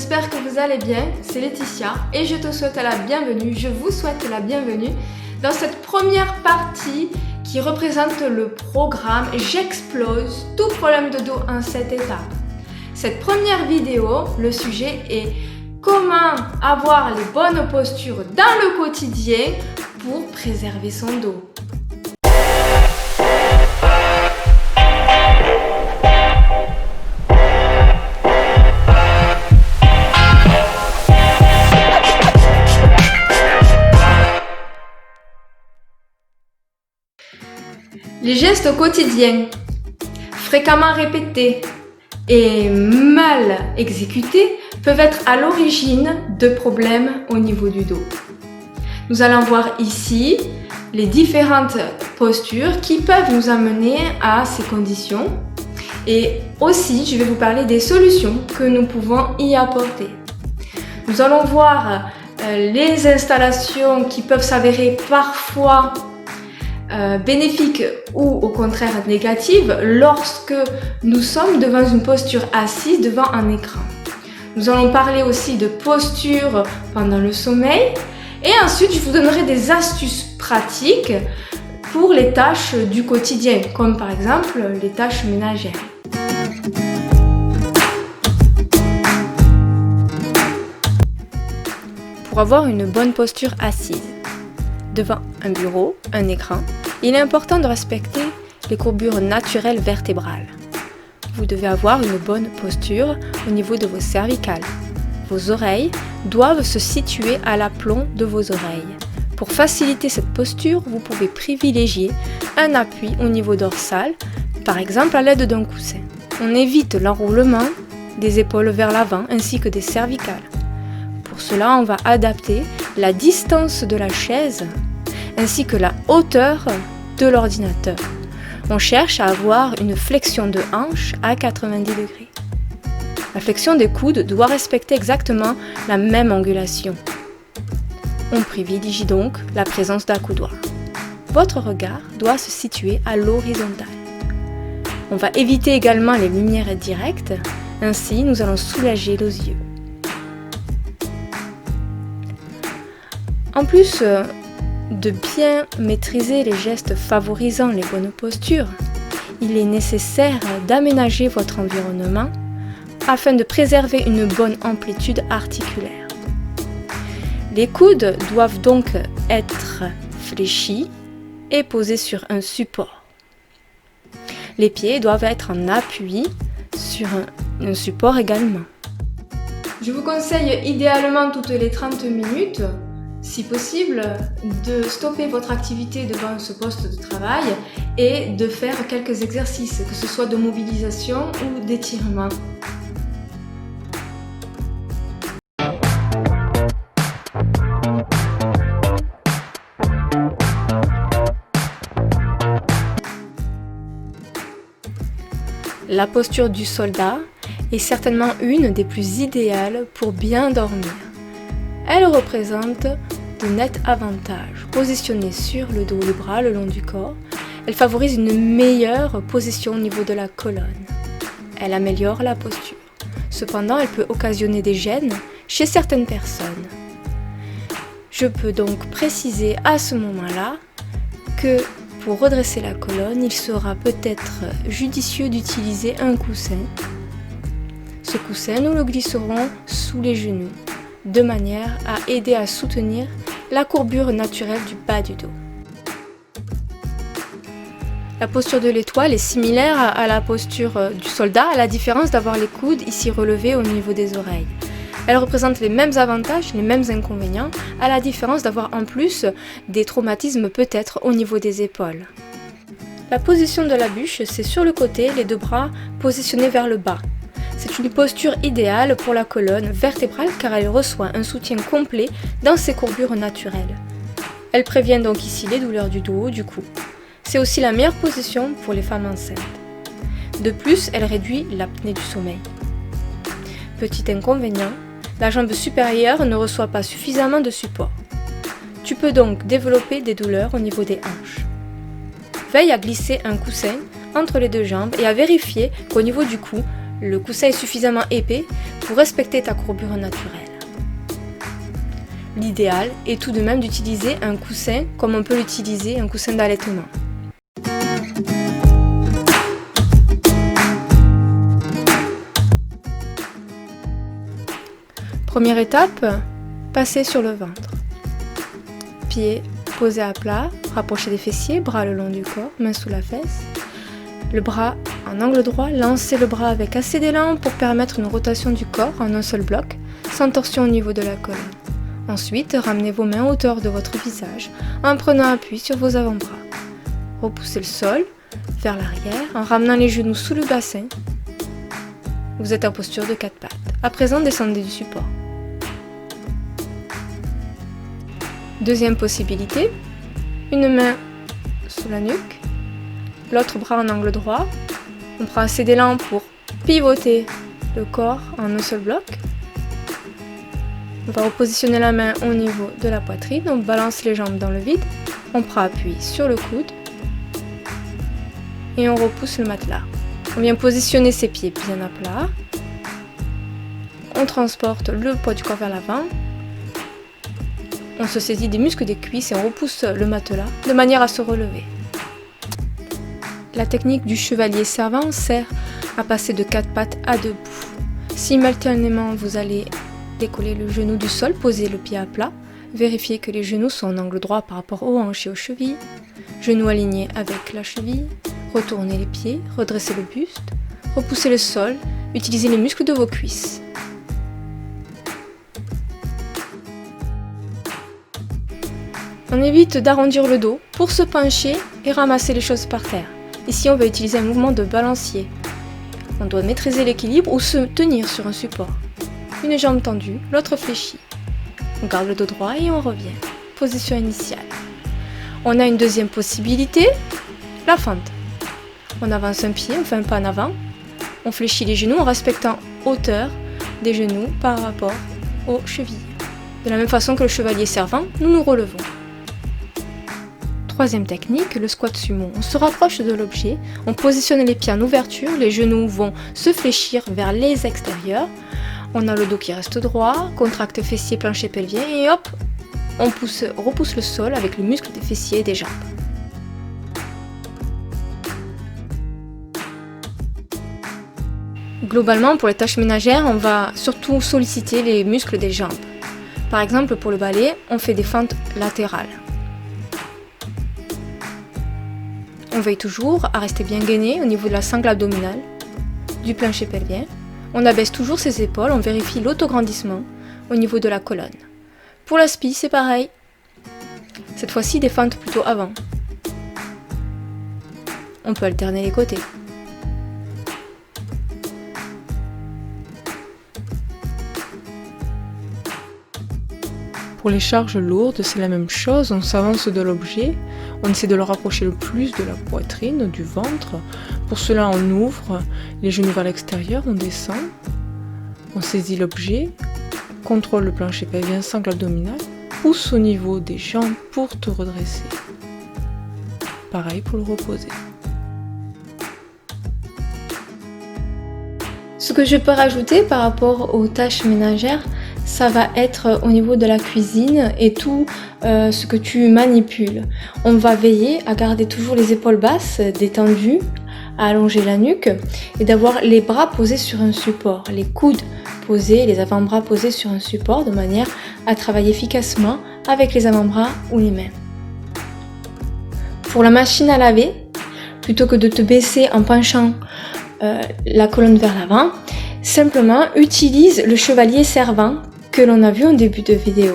j'espère que vous allez bien, c'est Laetitia et je te souhaite la bienvenue, je vous souhaite la bienvenue dans cette première partie qui représente le programme J'explose tout problème de dos en 7 étapes. Cette première vidéo, le sujet est comment avoir les bonnes postures dans le quotidien pour préserver son dos. Les gestes quotidiens, fréquemment répétés et mal exécutés, peuvent être à l'origine de problèmes au niveau du dos. Nous allons voir ici les différentes postures qui peuvent nous amener à ces conditions et aussi je vais vous parler des solutions que nous pouvons y apporter. Nous allons voir les installations qui peuvent s'avérer parfois bénéfiques ou au contraire négatives lorsque nous sommes devant une posture assise devant un écran. Nous allons parler aussi de posture pendant le sommeil et ensuite je vous donnerai des astuces pratiques pour les tâches du quotidien comme par exemple les tâches ménagères. Pour avoir une bonne posture assise devant un bureau, un écran, il est important de respecter les courbures naturelles vertébrales. Vous devez avoir une bonne posture au niveau de vos cervicales. Vos oreilles doivent se situer à l'aplomb de vos oreilles. Pour faciliter cette posture, vous pouvez privilégier un appui au niveau dorsal, par exemple à l'aide d'un coussin. On évite l'enroulement des épaules vers l'avant ainsi que des cervicales. Pour cela, on va adapter la distance de la chaise ainsi que la hauteur de l'ordinateur. On cherche à avoir une flexion de hanche à 90 degrés. La flexion des coudes doit respecter exactement la même angulation. On privilégie donc la présence d'accoudoirs. Votre regard doit se situer à l'horizontale. On va éviter également les lumières directes, ainsi nous allons soulager les yeux. En plus de bien maîtriser les gestes favorisant les bonnes postures, il est nécessaire d'aménager votre environnement afin de préserver une bonne amplitude articulaire. Les coudes doivent donc être fléchis et posés sur un support. Les pieds doivent être en appui sur un support également. Je vous conseille idéalement toutes les 30 minutes, si possible, de stopper votre activité devant ce poste de travail et de faire quelques exercices, que ce soit de mobilisation ou d'étirement. La posture du soldat est certainement une des plus idéales pour bien dormir. Elle représente de nets avantages. Positionnée sur le dos, les bras le long du corps, elle favorise une meilleure position au niveau de la colonne. Elle améliore la posture. Cependant, elle peut occasionner des gênes chez certaines personnes. Je peux donc préciser à ce moment-là que pour redresser la colonne, il sera peut-être judicieux d'utiliser un coussin. Ce coussin, nous le glisserons sous les genoux, de manière à aider à soutenir la courbure naturelle du bas du dos. La posture de l'étoile est similaire à la posture du soldat, à la différence d'avoir les coudes ici relevés au niveau des oreilles. Elle représente les mêmes avantages, les mêmes inconvénients, à la différence d'avoir en plus des traumatismes peut-être au niveau des épaules. La position de la bûche, c'est sur le côté, les deux bras positionnés vers le bas. C'est une posture idéale pour la colonne vertébrale car elle reçoit un soutien complet dans ses courbures naturelles. Elle prévient donc ici les douleurs du dos, du cou. C'est aussi la meilleure position pour les femmes enceintes. De plus, elle réduit l'apnée du sommeil. Petit inconvénient, la jambe supérieure ne reçoit pas suffisamment de support. Tu peux donc développer des douleurs au niveau des hanches. Veille à glisser un coussin entre les deux jambes et à vérifier qu'au niveau du cou, Le coussin est suffisamment épais pour respecter ta courbure naturelle. L'idéal est tout de même d'utiliser un coussin comme on peut l'utiliser un coussin d'allaitement. Première étape, passer sur le ventre. Pieds posés à plat, rapprocher des fessiers, bras le long du corps, mains sous la fesse. Le bras en angle droit, lancez le bras avec assez d'élan pour permettre une rotation du corps en un seul bloc, sans torsion au niveau de la colonne. Ensuite, ramenez vos mains à hauteur de votre visage en prenant appui sur vos avant-bras. Repoussez le sol vers l'arrière en ramenant les genoux sous le bassin. Vous êtes en posture de 4 pattes. À présent, descendez du support. Deuxième possibilité, une main sous la nuque, l'autre bras en angle droit. On prend assez d'élan pour pivoter le corps en un seul bloc. On va repositionner la main au niveau de la poitrine, on balance les jambes dans le vide, on prend appui sur le coude et on repousse le matelas. On vient positionner ses pieds bien à plat. On transporte le poids du corps vers l'avant. On se saisit des muscles des cuisses et on repousse le matelas de manière à se relever. La technique du chevalier servant sert à passer de 4 pattes à debout. Simultanément, vous allez décoller le genou du sol, poser le pied à plat, vérifiez que les genoux sont en angle droit par rapport aux hanches et aux chevilles, genoux alignés avec la cheville, retournez les pieds, redressez le buste, repoussez le sol, utilisez les muscles de vos cuisses. On évite d'arrondir le dos pour se pencher et ramasser les choses par terre. Ici, on va utiliser un mouvement de balancier. On doit maîtriser l'équilibre ou se tenir sur un support. Une jambe tendue, l'autre fléchie. On garde le dos droit et on revient. Position initiale. On a une deuxième possibilité, la fente. On avance un pied, on fait un pas en avant. On fléchit les genoux en respectant hauteur des genoux par rapport aux chevilles. De la même façon que le chevalier servant, nous nous relevons. Troisième technique, le squat sumo. On se rapproche de l'objet, on positionne les pieds en ouverture, les genoux vont se fléchir vers les extérieurs. On a le dos qui reste droit, contracte fessiers, plancher pelvien et hop, on repousse le sol avec le muscle des fessiers et des jambes. Globalement, pour les tâches ménagères, on va surtout solliciter les muscles des jambes. Par exemple, pour le balai, on fait des fentes latérales. On veille toujours à rester bien gainé au niveau de la sangle abdominale, du plancher pelvien. On abaisse toujours ses épaules, on vérifie l'autograndissement au niveau de la colonne. Pour la spie, c'est pareil. Cette fois-ci, des fentes plutôt avant. On peut alterner les côtés. Pour les charges lourdes, c'est la même chose, on s'avance de l'objet, on essaie de le rapprocher le plus de la poitrine, du ventre. Pour cela, on ouvre les genoux vers l'extérieur, on descend, on saisit l'objet, contrôle le plancher pelvien, sangle abdominale, pousse au niveau des jambes pour te redresser. Pareil pour le reposer. Ce que je peux rajouter par rapport aux tâches ménagères, ça va être au niveau de la cuisine et tout ce que tu manipules. On va veiller à garder toujours les épaules basses, détendues, à allonger la nuque et d'avoir les bras posés sur un support, les coudes posés, les avant-bras posés sur un support de manière à travailler efficacement avec les avant-bras ou les mains. Pour la machine à laver, plutôt que de te baisser en penchant la colonne vers l'avant, simplement utilise le chevalier servant que l'on a vu en début de vidéo.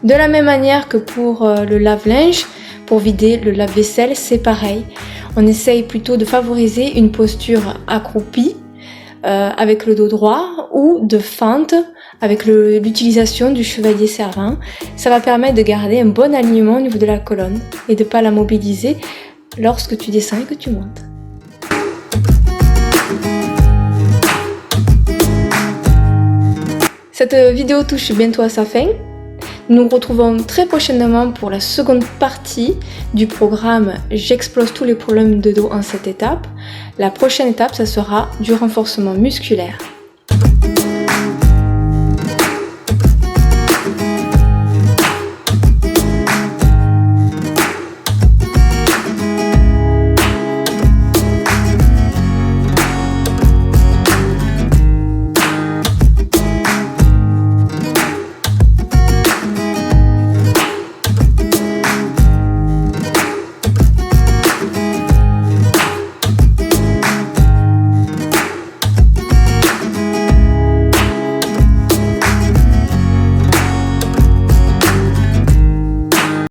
De la même manière que pour le lave-linge, pour vider le lave-vaisselle, c'est pareil. On essaye plutôt de favoriser une posture accroupie avec le dos droit ou de fente avec l'utilisation du chevalier servant. Ça va permettre de garder un bon alignement au niveau de la colonne et de ne pas la mobiliser lorsque tu descends et que tu montes. Cette vidéo touche bientôt à sa fin. Nous nous retrouvons très prochainement pour la seconde partie du programme J'explose tous les problèmes de dos en 7 étapes. La prochaine étape, ça sera du renforcement musculaire.